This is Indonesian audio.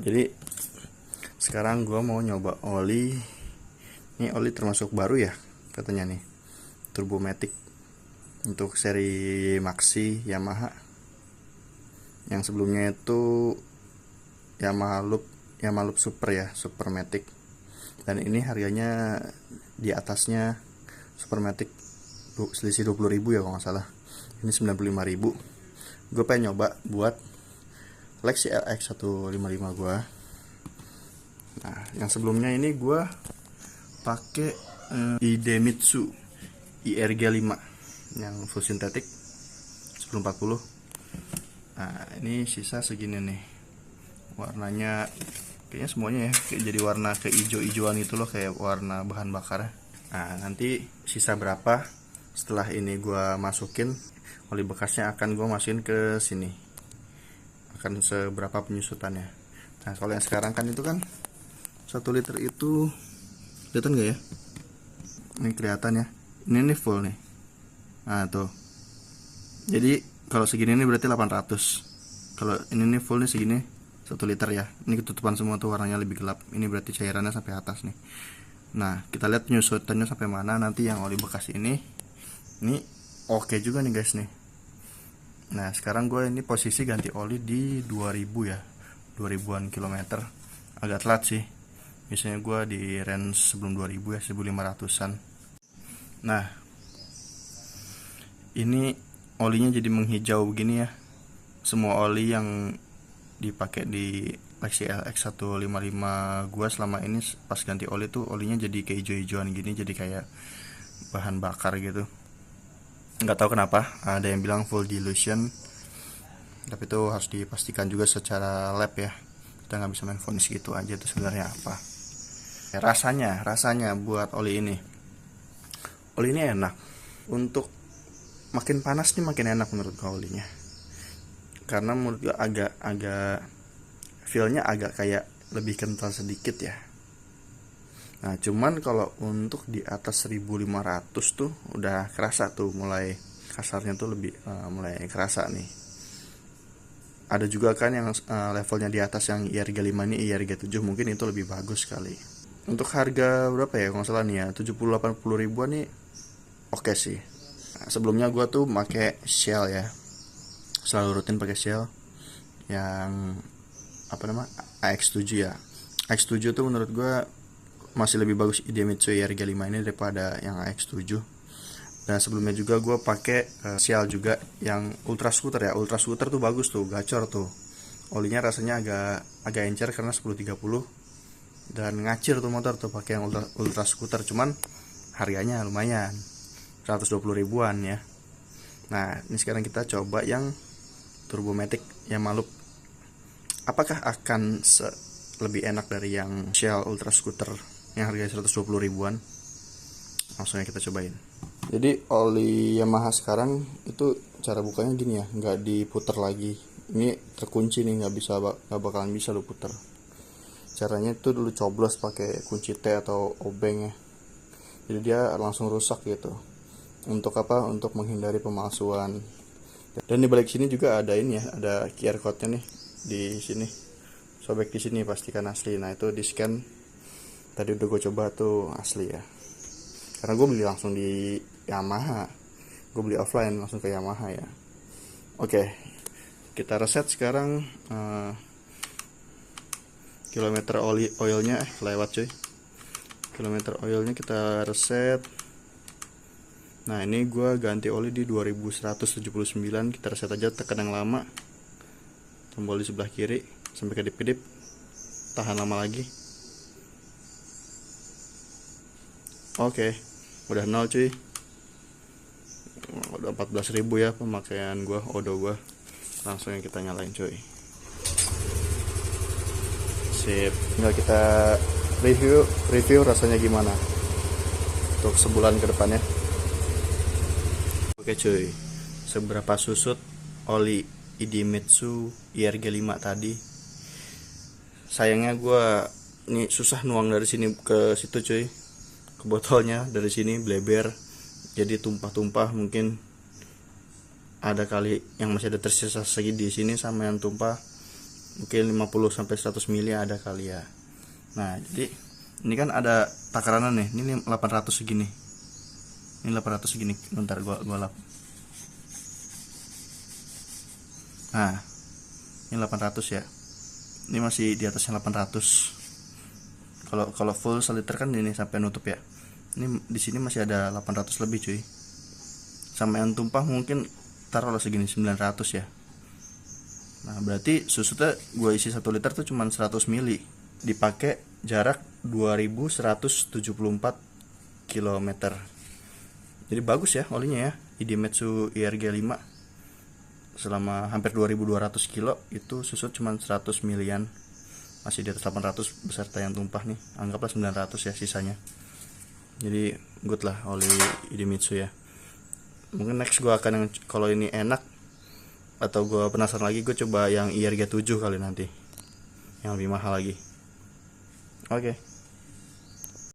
Jadi sekarang gue mau nyoba oli. Ini oli termasuk baru ya katanya nih, Turbomatic untuk seri Maxi Yamaha. Yang sebelumnya itu Yamaha Loop Super ya, Supermatic. Dan ini harganya di atasnya Supermatic selisih 20.000 ya kalau nggak salah. Ini 95.000. Gue pengen nyoba buat Lexi LX 155 gue. Nah, yang sebelumnya ini gue pakai Idemitsu IRG5 yang full sintetik 1040. Nah, ini sisa segini nih. Warnanya kayaknya semuanya ya kayak jadi warna keijo-ijoan itu loh, kayak warna bahan bakar. Nah, nanti sisa berapa setelah ini gue masukin oli bekasnya akan gue masukin ke sini, akan seberapa penyusutannya. Nah, kalau yang sekarang kan itu kan 1 liter itu kelihatan gak ya? Ini kelihatan ya, ini full nih. Nah tuh, jadi kalau segini ini berarti 800. Kalau ini full nih segini 1 liter ya. Ini ketutupan semua tuh, warnanya lebih gelap. Ini berarti cairannya sampai atas nih. Nah, kita lihat penyusutannya sampai mana. Nanti yang oli bekas ini oke juga nih guys nih. Nah, sekarang gue ini posisi ganti oli di 2000 ya, 2000-an kilometer. Agak telat sih, biasanya gue di range sebelum 2000 ya, 1500-an. Nah, ini olinya jadi menghijau begini ya. Semua oli yang dipakai di Lexi LX 155 gua selama ini pas ganti oli tuh olinya jadi kayak hijau-hijauan gini, jadi kayak bahan bakar gitu. Nggak tahu kenapa, ada yang bilang full dilution, tapi itu harus dipastikan juga secara lab ya. Kita nggak bisa main vonis gitu aja tuh sebenarnya apa. Rasanya buat oli ini enak. Untuk makin panas nih makin enak menurut gue olinya, karena menurut gue agak feelnya agak kayak lebih kental sedikit ya. Nah, cuman kalau untuk di atas 1500 tuh udah kerasa tuh, mulai kasarnya tuh lebih mulai kerasa nih. Ada juga kan yang levelnya di atas yang IRG5 ini IRG7, mungkin itu lebih bagus kali. Untuk harga berapa ya kalau nggak salah nih ya, 70-80 ribuan nih oke sih. Nah, sebelumnya gue tuh pakai Shell ya, selalu rutin pakai Shell yang AX7 ya. AX7 tuh menurut gue masih lebih bagus Idemitsu IRG5 ini daripada yang AX7. Dan sebelumnya juga gue pakai Shell juga yang Ultra Scooter ya. Ultra Scooter tuh bagus tuh, gacor tuh. Olinya rasanya agak encer karena 1030 dan ngacir tuh motor tuh pakai yang Ultra Scooter, cuman harganya lumayan 120 ribuan ya. Nah, ini sekarang kita coba yang Turbomatic Yamaha Loop. Apakah akan lebih enak dari yang Shell Ultra Scooter yang harganya 120 ribuan? Langsung aja kita cobain. Jadi oli Yamaha sekarang itu cara bukanya gini ya, nggak diputer lagi. Ini terkunci nih, nggak bakalan bisa lu puter. Caranya itu dulu coblos pakai kunci T atau obeng ya. Jadi dia langsung rusak gitu. Untuk apa? Untuk menghindari pemalsuan. Dan di balik sini juga ada ini ya, ada QR code-nya nih di sini. Sobek di sini pastikan asli. Nah, itu di scan. Tadi udah gue coba tuh asli ya. Karena gue beli langsung di Yamaha. Gue beli offline langsung ke Yamaha ya. Oke. Kita reset sekarang. Kilometer oilnya lewat cuy. Kilometer oilnya kita reset. Nah, ini gue ganti oli di 2179. Kita reset aja, tekan yang lama, tombol di sebelah kiri sampai kedip-kedip, tahan lama lagi. Oke, udah 0 cuy. Udah 14.000 ya pemakaian gue, odo gue. Langsung yang kita nyalain cuy. Sip, tinggal kita review rasanya gimana untuk sebulan ke depannya. Oke cuy, seberapa susut oli Idemitsu IRG5 tadi. Sayangnya gue ini susah nuang dari sini ke situ cuy, ke botolnya. Dari sini bleber, jadi tumpah-tumpah. Mungkin ada kali yang masih ada tersisa segi di sini sama yang tumpah. mungkin 50 sampai 100 mili ada kali ya. Nah jadi ini kan ada takaran nih, ini 800 segini, ini 800 segini, bentar gua lap. Nah ini 800 ya, ini masih di atasnya 800. Kalau full 1 liter kan ini sampai nutup ya, ini di sini masih ada 800 lebih cuy. Sama yang tumpah mungkin taruhlah segini 900 ya. Nah berarti susunya gue isi 1 liter tuh cuma 100 mili, dipakai jarak 2174 km. Jadi bagus ya olinya ya, Idemitsu IRG 5. Selama hampir 2200 kilo itu susut cuma 100 milian, masih di atas 800 beserta yang tumpah nih, anggaplah 900 ya sisanya. Jadi good lah oli Idemitsu ya. Mungkin next gue akan yang, kalau ini enak atau gue penasaran lagi, gue coba yang IRG 7 kali nanti, yang lebih mahal lagi. Oke.